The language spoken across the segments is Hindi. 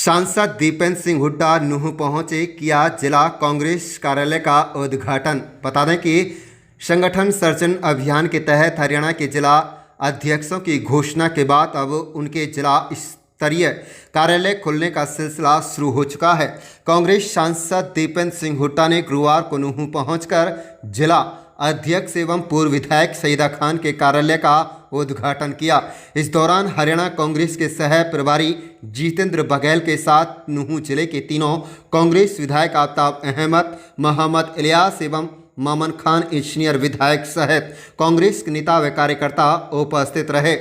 सांसद दीपेंद्र सिंह हुड्डा नूंह पहुंचे, किया जिला कांग्रेस कार्यालय का उद्घाटन। बता दें कि संगठन सर्जन अभियान के तहत हरियाणा के जिला अध्यक्षों की घोषणा के बाद अब उनके जिला स्तरीय कार्यालय खुलने का सिलसिला शुरू हो चुका है। कांग्रेस सांसद दीपेंद्र सिंह हुड्डा ने गुरुवार को नूंह पहुंचकर जिला अध्यक्ष एवं पूर्व विधायक सईदा खान के कार्यालय का उद्घाटन किया। इस दौरान हरियाणा कांग्रेस के सह प्रभारी जितेंद्र बघेल के साथ नूंह जिले के तीनों कांग्रेस विधायक आफ्ताब अहमद, मोहम्मद इलियास एवं मामन खान इंजीनियर विधायक सहित कांग्रेस के नेता व कार्यकर्ता उपस्थित रहे।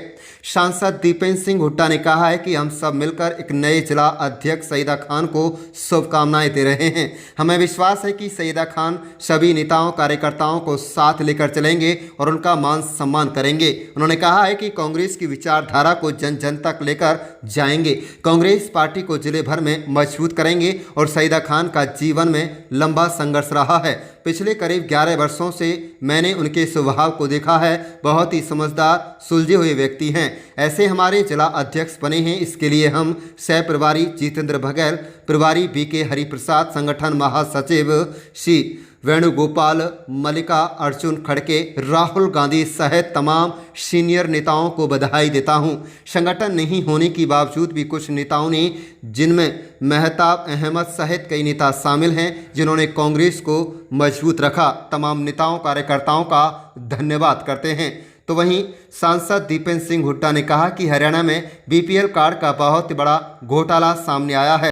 सांसद दीपेंद्र सिंह हुड्डा ने कहा है कि हम सब मिलकर एक नए जिला अध्यक्ष सईदा खान को शुभकामनाएं दे रहे हैं। हमें विश्वास है कि सईदा खान सभी नेताओं कार्यकर्ताओं को साथ लेकर चलेंगे और उनका मान सम्मान करेंगे। उन्होंने कहा है कि कांग्रेस की विचारधारा को जन जन तक लेकर जाएंगे, कांग्रेस पार्टी को जिले भर में मजबूत करेंगे और सईदा खान का जीवन में लंबा संघर्ष रहा है। पिछले करीब 11 वर्षों से मैंने उनके स्वभाव को देखा है। बहुत ही समझदार, सुलझे हुए व्यक्ति हैं। ऐसे हमारे जिला अध्यक्ष बने हैं। इसके लिए हम सह प्रभारी जितेंद्र बघेल, प्रभारी बीके हरिप्रसाद, संगठन महासचिव श्री वेणुगोपाल, मल्लिका अर्जुन खड़के, राहुल गांधी सहित तमाम सीनियर नेताओं को बधाई देता हूं। संगठन नहीं होने के बावजूद भी कुछ नेताओं ने, जिनमें मेहताब अहमद सहित कई नेता शामिल हैं, जिन्होंने कांग्रेस को मजबूत रखा। तमाम नेताओं कार्यकर्ताओं का धन्यवाद करते हैं। तो वहीं सांसद दीपेंद्र सिंह हुड्डा ने कहा कि हरियाणा में बीपीएल कार्ड का बहुत बड़ा घोटाला सामने आया है।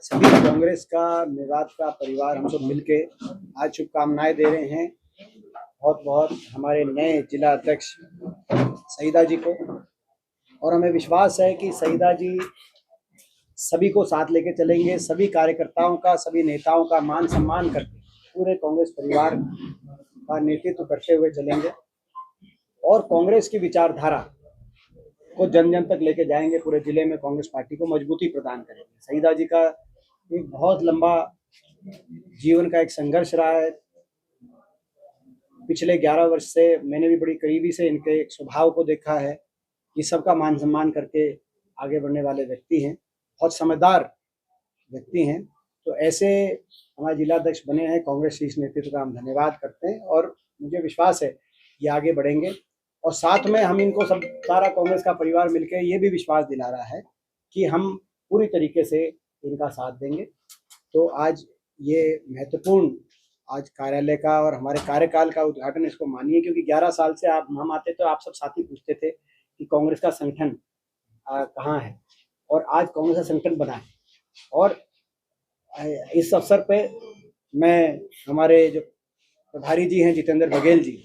सभी कांग्रेस का मेवात का परिवार हम सब मिलके आज शुभकामनाएं दे रहे हैं बहुत बहुत हमारे नए जिला अध्यक्ष सईदा जी को। और हमें विश्वास है कि सईदा जी सभी को साथ लेके चलेंगे, सभी कार्यकर्ताओं का, सभी नेताओं का मान सम्मान करके पूरे कांग्रेस परिवार का नेतृत्व करते हुए चलेंगे और कांग्रेस की विचारधारा को जन जन तक लेके जाएंगे। पूरे जिले में कांग्रेस पार्टी को मजबूती प्रदान करेंगे। सईदा जी का एक बहुत लंबा जीवन का एक संघर्ष रहा है। पिछले 11 वर्ष से मैंने भी बड़ी करीबी से इनके स्वभाव को देखा है। ये सबका मान सम्मान करके आगे बढ़ने वाले व्यक्ति हैं, बहुत समझदार व्यक्ति हैं। तो ऐसे हमारे जिलाध्यक्ष बने हैं। कांग्रेस शीर्ष नेतृत्व का हम धन्यवाद करते हैं और मुझे विश्वास है ये आगे बढ़ेंगे। और साथ में हम इनको सब सारा कांग्रेस का परिवार मिलकर ये भी विश्वास दिला रहा है कि हम पूरी तरीके से इनका साथ देंगे। तो आज ये महत्वपूर्ण आज कार्यालय का और हमारे कार्यकाल का उद्घाटन इसको मानिए, क्योंकि 11 साल से हम आते तो आप सब साथी पूछते थे कि कांग्रेस का संगठन कहाँ है, और आज कांग्रेस का संगठन बना है। और इस अवसर पे मैं, हमारे जो प्रभारी जी हैं जितेंद्र बघेल जी,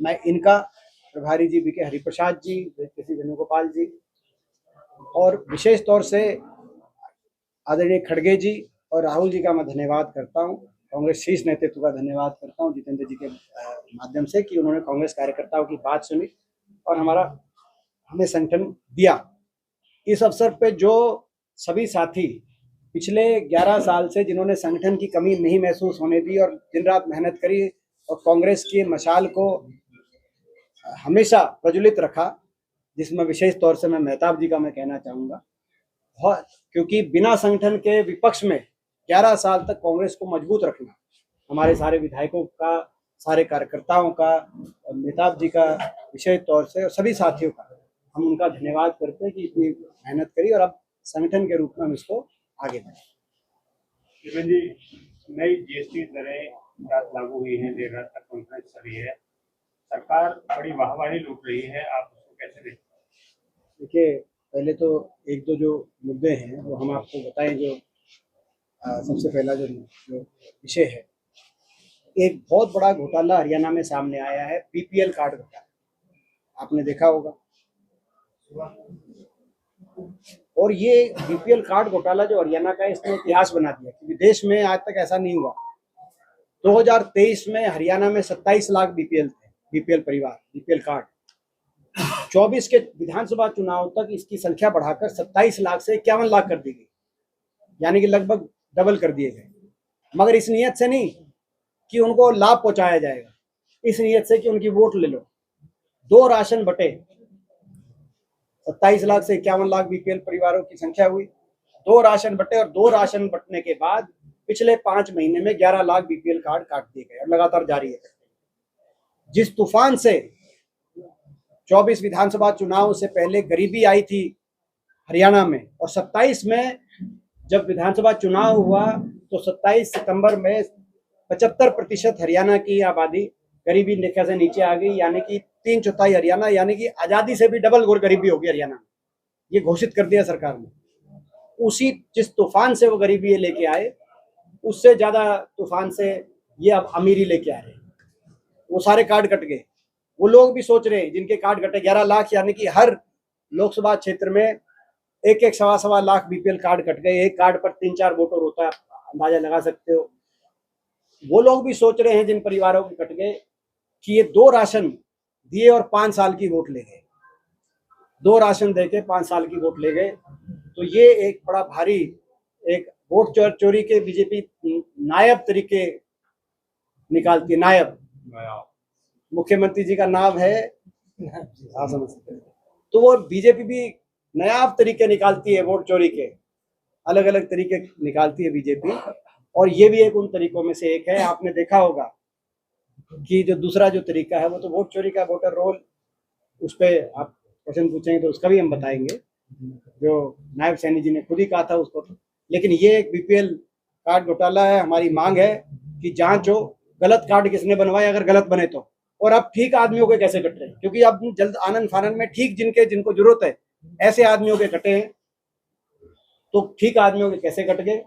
मैं इनका, प्रभारी जी बीके हरिप्रसाद जी, श्री वेणुगोपाल जी, और विशेष तौर से आदरणीय खड़गे जी और राहुल जी का मैं धन्यवाद करता हूं। कांग्रेस शीर्ष नेतृत्व का धन्यवाद करता हूं जितेंद्र जी के माध्यम से कि उन्होंने कांग्रेस कार्यकर्ताओं की बात सुनी और हमें संगठन दिया। इस अवसर पे जो सभी साथी पिछले 11 साल से जिन्होंने संगठन की कमी नहीं महसूस होने दी और दिन रात मेहनत करी और कांग्रेस की मशाल को हमेशा प्रज्वलित रखा, जिसमें विशेष तौर से मैं मेहताब जी का मैं कहना चाहूँगा, बहुत, क्योंकि बिना संगठन के विपक्ष में 11 साल तक कांग्रेस को मजबूत रखना हमारे सारे विधायकों का, सारे कार्यकर्ताओं का और मेहताब जी का विशेष तौर से और सभी साथियों का हम उनका धन्यवाद करते हैं कि इतनी मेहनत करी और अब संगठन के रूप में हम इसको आगे बढ़े। जी, नई जीएसटी दरें लागू हुई हैं, देर रात तक कॉन्फ्रेंस चली है, सरकार बड़ी वाहवाही लूट रही है, आप उसको कैसे देखते हैं? देखिए, पहले तो एक दो जो मुद्दे हैं वो हम आपको बताएं। जो सबसे पहला जो विषय है, एक बहुत बड़ा घोटाला हरियाणा में सामने आया है, बीपीएल कार्ड घोटाला, आपने देखा होगा। और ये बीपीएल कार्ड घोटाला जो हरियाणा का है, इसने इतिहास बना दिया, क्योंकि देश में आज तक ऐसा नहीं हुआ। 2023 में हरियाणा में 27 लाख बीपीएल थे, बीपीएल परिवार, बीपीएल कार्ड। 24 के विधानसभा चुनाव तक इसकी संख्या बढ़ाकर 27 लाख से 51 लाख कर दी गई, यानी कि लगभग डबल कर दिए गए। मगर इस नियत से नहीं कि उनको लाभ पहुंचाया जाएगा, इस नियत से कि उनकी वोट ले लो। 2 राशन बटे, 27 लाख से 51 लाख बीपीएल परिवारों की संख्या हुई। 2 राशन बटे और 2 राशन बटने के बाद पिछले 5 महीने में 11 लाख बीपीएल कार्ड काट दिए गए और लगातार जारी है। जिस तूफान से 24 विधानसभा चुनाव से पहले गरीबी आई थी हरियाणा में, और 27 में जब विधानसभा चुनाव हुआ तो 27 सितंबर में 75% हरियाणा की आबादी गरीबी रेखा से नीचे आ गई, यानी कि 3/4 हरियाणा, यानी कि आज़ादी से भी डबल गरीबी होगी हरियाणा में, ये घोषित कर दिया सरकार ने। उसी जिस तूफान से वो गरीबी लेके आए, उससे ज़्यादा तूफान से ये अब अमीरी लेके आ रहे हैं। वो सारे कार्ड कट गए। वो लोग भी सोच रहे हैं जिनके कार्ड कटे 11 लाख, यानी कि हर लोकसभा क्षेत्र में एक सवा लाख बीपीएल कार्ड कट गए। एक कार्ड पर 3-4 वोटर होता है, अंदाजा लगा सकते हो। वो लोग भी सोच रहे हैं जिन परिवारों के कट गए कि ये 2 राशन दिए और 5 साल की वोट ले गए, 2 राशन देके 5 साल की वोट ले गए। तो ये एक बड़ा भारी एक वोट चोरी के बीजेपी नायब तरीके निकालती है। नायब मुख्यमंत्री जी का नाम है, आप समझ सकते हैं। तो वो बीजेपी भी नायाब तरीके निकालती है, वोट चोरी के अलग अलग तरीके निकालती है बीजेपी, और ये भी एक उन तरीकों में से एक है। आपने देखा होगा कि जो दूसरा जो तरीका है वो तो वोट चोरी का, वोटर रोल, उस पर आप क्वेश्चन पूछेंगे तो उसका भी हम बताएंगे, जो नायब सैनी जी ने खुद ही कहा था उसको। लेकिन ये एक बीपीएल कार्ड घोटाला है। हमारी मांग है कि जांच हो, गलत कार्ड किसने बनवाए, अगर गलत बने तो, और अब ठीक आदमियों के कैसे कट रहे हैं, क्योंकि अब जल्द आनंद फानन में ठीक जिनको जरूरत है ऐसे आदमियों के कटे हैं, तो ठीक आदमियों के कैसे कट गए,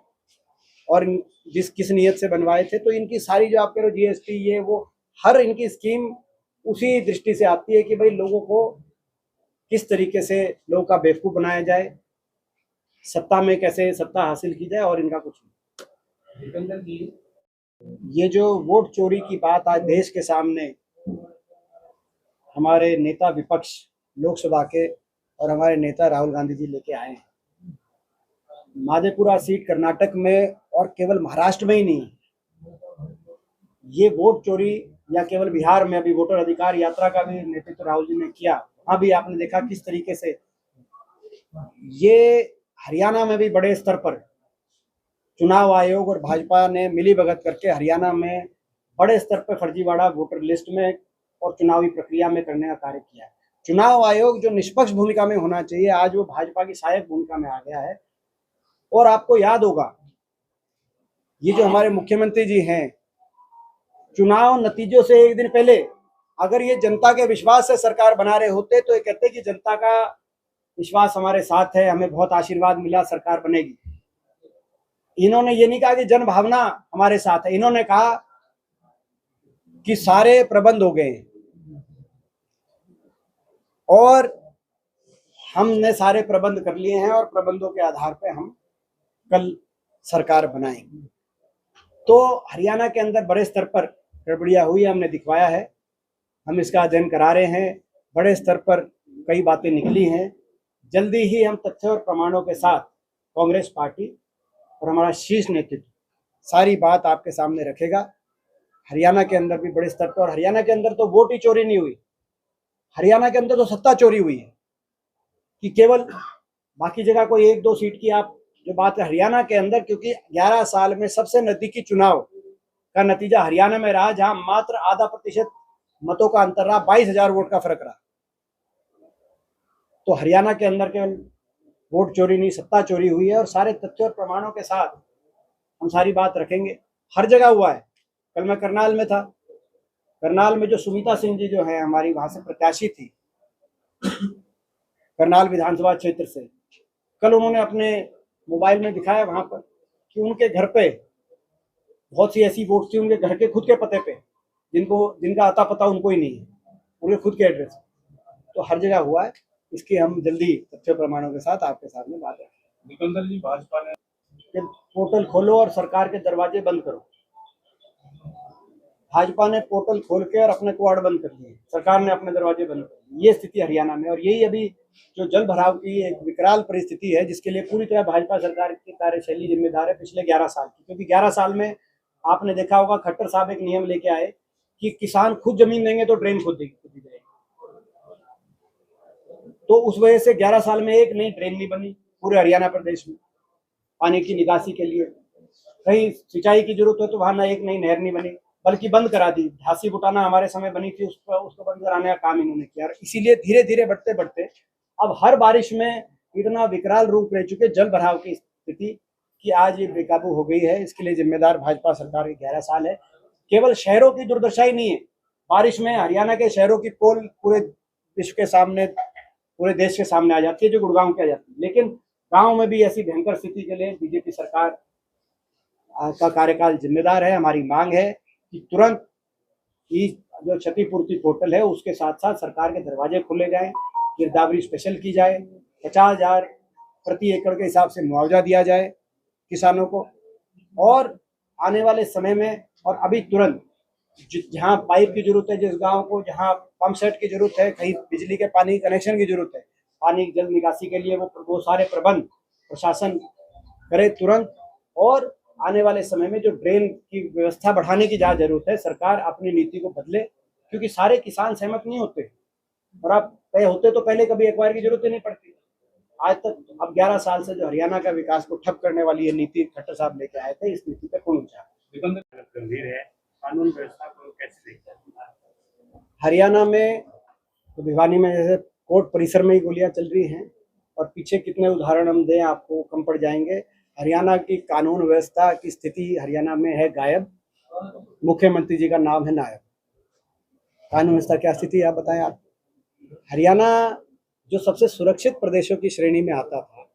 और किस नियत से बनवाए थे। तो इनकी सारी जो आप कह रहे हो जीएसटी, ये वो, हर इनकी स्कीम उसी दृष्टि से आती है कि भाई लोगों को किस तरीके से लोगों का बेवकूफ बनाया जाए, सत्ता में कैसे सत्ता हासिल की जाए, और इनका कुछ नहीं। ये जो वोट चोरी की बात आज देश के सामने हमारे नेता विपक्ष लोकसभा के और हमारे नेता राहुल गांधी जी लेके आए हैं, माधेपुरा सीट कर्नाटक में और केवल महाराष्ट्र में ही नहीं, ये वोट चोरी या केवल बिहार में अभी वोटर अधिकार यात्रा का भी नेतृत्व राहुल जी ने किया। वहां भी आपने देखा किस तरीके से ये हरियाणा में भी बड़े स्तर पर चुनाव आयोग और भाजपा ने मिली भगत करके हरियाणा में बड़े स्तर पर फर्जीवाड़ा वोटर लिस्ट में और चुनावी प्रक्रिया में करने का कार्य किया है। चुनाव आयोग जो निष्पक्ष भूमिका में होना चाहिए, आज वो भाजपा की सहायक भूमिका में आ गया है। और आपको याद होगा, ये जो हमारे मुख्यमंत्री जी हैं, चुनाव नतीजों से एक दिन पहले अगर ये जनता के विश्वास से सरकार बना रहे होते तो ये कहते कि जनता का विश्वास हमारे साथ है, हमें बहुत आशीर्वाद मिला, सरकार बनेगी। इन्होंने ये नहीं कहा कि जन भावना हमारे साथ है, इन्होंने कहा कि सारे प्रबंध हो गए और हमने सारे प्रबंध कर लिए हैं और प्रबंधों के आधार पे हम कल सरकार बनाएंगे। तो हरियाणा के अंदर बड़े स्तर पर गड़बड़ियां हुई, हमने दिखवाया है, हम इसका अध्ययन करा रहे हैं, बड़े स्तर पर कई बातें निकली हैं। जल्दी ही हम तथ्य और प्रमाणों के साथ कांग्रेस पार्टी और हमारा शीर्ष नेतृत्व सारी बात आपके सामने रखेगा। हरियाणा के अंदर भी बड़े स्तर पर, और हरियाणा के अंदर तो वोट ही चोरी नहीं हुई, हरियाणा के अंदर तो सत्ता चोरी हुई है कि केवल बाकी जगह कोई 1-2 सीट की आप जो बात है, हरियाणा के अंदर, क्योंकि 11 साल में सबसे नजदीकी चुनाव का नतीजा हरियाणा में रहा, जहां मात्र आधा प्रतिशत मतों का अंतर रहा, 22,000 वोट का फर्क रहा। तो हरियाणा के अंदर केवल वोट चोरी नहीं, सत्ता चोरी हुई है, और सारे तथ्यों और प्रमाणों के साथ हम सारी बात रखेंगे। हर जगह हुआ है। कल मैं करनाल में था, करनाल में जो सुमिता सिंह जी जो है हमारी वहां से प्रत्याशी थी करनाल विधानसभा क्षेत्र से, कल उन्होंने अपने मोबाइल में दिखाया वहां पर कि उनके घर पे बहुत सी ऐसी वोट थी, उनके घर के खुद के पते पे, जिनका अता पता उनको ही नहीं है, उनके खुद के एड्रेस। तो हर जगह हुआ है, इसकी हम जल्दी तथ्य प्रमाणों के साथ आपके सामने बात रखेंगे। निकंदर जी, भाजपा ने पोर्टल खोलो और सरकार के दरवाजे बंद करो। भाजपा ने पोर्टल खोल के और अपने क्वाड बंद कर दिए, सरकार ने अपने दरवाजे बंद कर दिए। ये स्थिति हरियाणा में, और यही अभी जो जल भराव की एक विकराल परिस्थिति है, जिसके लिए पूरी तरह भाजपा सरकार की कार्यशैली जिम्मेदार है पिछले 11 साल की। क्योंकि 11 साल में आपने देखा होगा, खट्टर साहब एक नियम लेके आए कि किसान खुद जमीन देंगे तो ड्रेन खुद दी जाएगी। तो उस वजह से 11 साल में एक नई ड्रेन नहीं बनी पूरे हरियाणा प्रदेश में। पानी की निकासी के लिए। कहीं सिंचाई की जरूरत हो तो वहां ना एक नई नहर नहीं बनी, बल्कि बंद करा दी। झांसी बुटाना हमारे समय बनी थी, उसको बंद कराने का काम इन्होंने किया। और इसीलिए धीरे धीरे बढ़ते बढ़ते अब हर बारिश में इतना विकराल रूप ले चुके जल भराव की स्थिति कि आज ये बेकाबू हो गई है। इसके लिए जिम्मेदार भाजपा सरकार के 11 साल है। केवल शहरों की दुर्दशा ही नहीं है, बारिश में हरियाणा के शहरों की पोल पूरे विश्व के सामने, पूरे देश के सामने आ जाती है, जो गुड़गांव की आ जाती है। लेकिन गांव में भी ऐसी भयंकर स्थिति के लिए बीजेपी सरकार का कार्यकाल जिम्मेदार है। हमारी मांग है कि तुरंत इस जो क्षतिपूर्ति पोर्टल है उसके साथ साथ सरकार के दरवाजे खोले जाएं, गिरदावरी स्पेशल की जाए, 50,000 प्रति एकड़ के हिसाब से मुआवजा दिया जाए किसानों को। और आने वाले समय में और अभी तुरंत जहाँ पाइप की जरूरत है, जिस गांव को जहाँ पंप सेट की जरूरत है, कहीं बिजली के पानी कनेक्शन की जरूरत है, पानी जल निकासी के लिए वो सारे प्रबंध प्रशासन करे तुरंत। और आने वाले समय में जो ड्रेन की व्यवस्था बढ़ाने की जहाँ जरूरत है, सरकार अपनी नीति को बदले, क्योंकि सारे किसान सहमत नहीं होते। और आप होते तो पहले कभी एक्वायर की जरूरत ही नहीं पड़ती। आज तक अब 11 साल से जो हरियाणा का विकास को ठप करने वाली ये नीति खट्टर साहब लेके आए थे, इस नीति पे कौन विचार? गंभीर है, कानून व्यवस्था को कैसे देखते हैं? हरियाणा में तो भिवानी में जैसे कोर्ट परिसर में ही गोलियां चल रही हैं, और पीछे कितने उदाहरण हम दें आपको कम पड़ जाएंगे। हरियाणा की कानून व्यवस्था की स्थिति हरियाणा में है गायब। मुख्यमंत्री जी का नाम है नायब। कानून व्यवस्था क्या स्थिति है आप बताएं। आप हरियाणा जो सबसे सुरक्षित प्रदेशों की श्रेणी में आता था,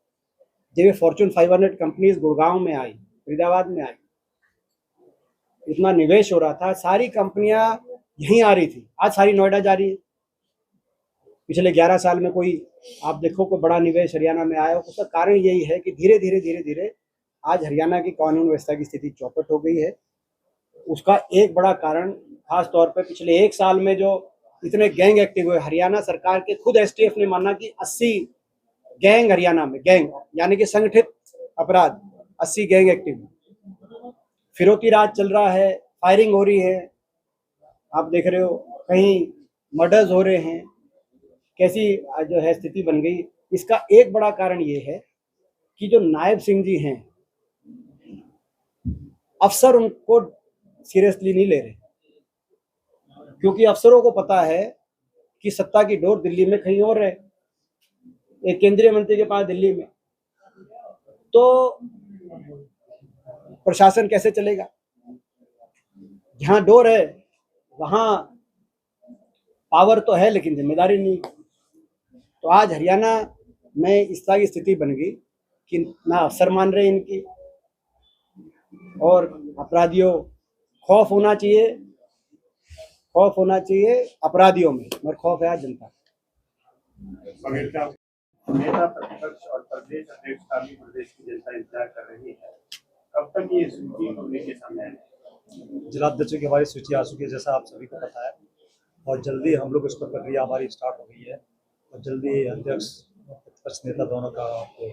जब ये फॉर्च्यून 500 कंपनीज गुड़गांव में आई, फरीदाबाद में आई, इतना निवेश हो रहा था, सारी कंपनियां यहीं आ रही थी, आज सारी नोएडा जा रही है। पिछले 11 साल में कोई आप देखो कोई बड़ा निवेश हरियाणा में आया हो, उसका कारण यही है कि धीरे धीरे धीरे धीरे आज हरियाणा की कानून व्यवस्था की स्थिति चौपट हो गई है। उसका एक बड़ा कारण खास तौर पे पिछले 1 साल में जो इतने गैंग एक्टिव हुए, हरियाणा सरकार के खुद एसटीएफ ने माना कि 80 गैंग हरियाणा में, गैंग यानी कि संगठित अपराध, 80 गैंग एक्टिव, फिरौती राज चल रहा है, फायरिंग हो रही है, आप देख रहे हो, कहीं मर्डर्स हो रहे हैं, कैसी जो है स्थिति बन गई। इसका एक बड़ा कारण ये है कि जो नायब सिंह जी हैं, अफसर उनको सीरियसली नहीं ले रहे, क्योंकि अफसरों को पता है कि सत्ता की डोर दिल्ली में कहीं और है, एक केंद्रीय मंत्री के पास दिल्ली में, तो प्रशासन कैसे चलेगा। जहां डोर है वहां पावर तो है लेकिन जिम्मेदारी नहीं। तो आज हरियाणा में इस तरह की स्थिति बन गई कि ना अफसर मान रहे इनकी, और अपराधियों खौफ होना चाहिए, खौफ होना चाहिए अपराधियों में, मगर खौफ है आज जनता। नेता प्रतिपक्ष और प्रदेश अध्यक्ष का भी प्रदेश की जनता इंतजार कर रही है, कब तक ये सूची खुलने के सामने आएगी? जिलाध्यक्षों की हमारी सूची आ चुकी है, जैसा आप सभी को पता है, और जल्दी हम लोग इस पर प्रक्रिया हमारी स्टार्ट हो गई है, और जल्दी अध्यक्ष और प्रतिपक्ष नेता दोनों का आपको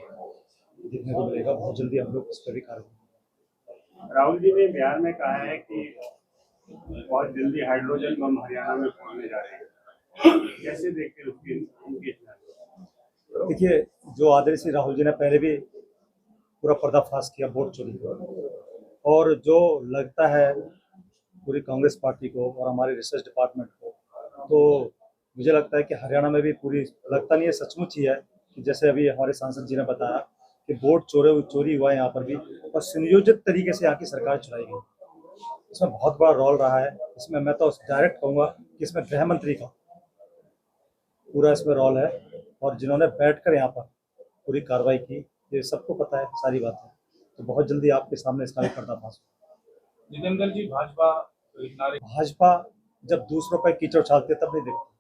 देखने को मिलेगा। बहुत जल्दी हम लोग इस पर भी कार्य करेंगे। राहुल जी ने बिहार में कहा है कि बहुत जल्दी हाइड्रोजन बम हरियाणा में फोड़ने जा रहे हैं, कैसे देखते हैं उनकी? देखिए, जो आदरणीय श्री राहुल जी ने पहले भी पूरा पर्दाफाश किया वोट चोरी को, और जो लगता है पूरी कांग्रेस पार्टी को और हमारे रिसर्च डिपार्टमेंट को, तो मुझे लगता है कि हरियाणा में भी पूरी, लगता नहीं है, सचमुच ही है कि जैसे अभी हमारे सांसद जी ने बताया कि वोट चोरी हुआ है यहाँ पर भी, और सुनियोजित तरीके से यहाँ की सरकार चलाई गई। इसमें बहुत बड़ा रोल रहा है। इसमें मैं तो डायरेक्ट कहूँगा कि इसमें गृह मंत्री का पूरा इसमें रोल है, और जिन्होंने बैठकर यहाँ पर पूरी कार्रवाई की, ये सबको पता है सारी बातें। तो बहुत जल्दी आपके सामने इसका भी पर्दाफाश होगा। जितेंद्र जी, भाजपा जब दूसरों पर कीचड़ उछालती है तब नहीं देखती,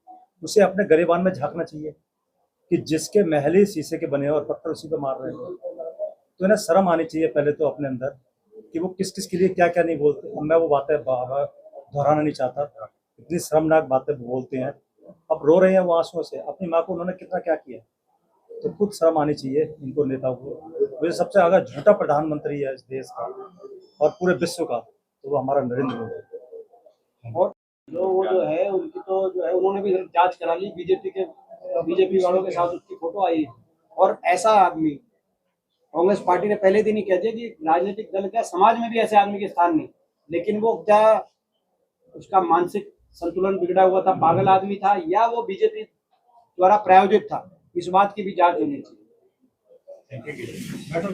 उसे अपने गरिबान में झांकना चाहिए कि जिसके महल ही शीशे के बने और पत्थर उसी पे मार रहे हैं, तो इन्हें शर्म आनी चाहिए पहले तो अपने अंदर कि वो किस किस के लिए क्या क्या नहीं बोलते। अब मैं वो बातें दोहराना नहीं चाहता, इतनी शर्मनाक बातें बोलते हैं। अब रो रहे हैं वो आंसुओं से, अपनी माँ को उन्होंने कितना क्या किया, तो खुद शर्म आनी चाहिए इनको नेताओं को। वे सबसे अगर झूठा प्रधानमंत्री है इस देश का और पूरे विश्व का, तो वो हमारा नरेंद्र मोदी है। और जो है उनकी तो जो है उन्होंने भी जांच करा ली, बीजेपी वालों के साथ उसकी फोटो आई, और ऐसा आदमी कांग्रेस पार्टी ने पहले दिन ही कह दिया कि राजनीतिक दल क्या, समाज में भी ऐसे आदमी के स्थान नहीं। लेकिन वो क्या उसका मानसिक संतुलन बिगड़ा हुआ था, पागल आदमी था, या वो बीजेपी द्वारा प्रायोजित था, इस बात की भी जांच होनी चाहिए। Thank you.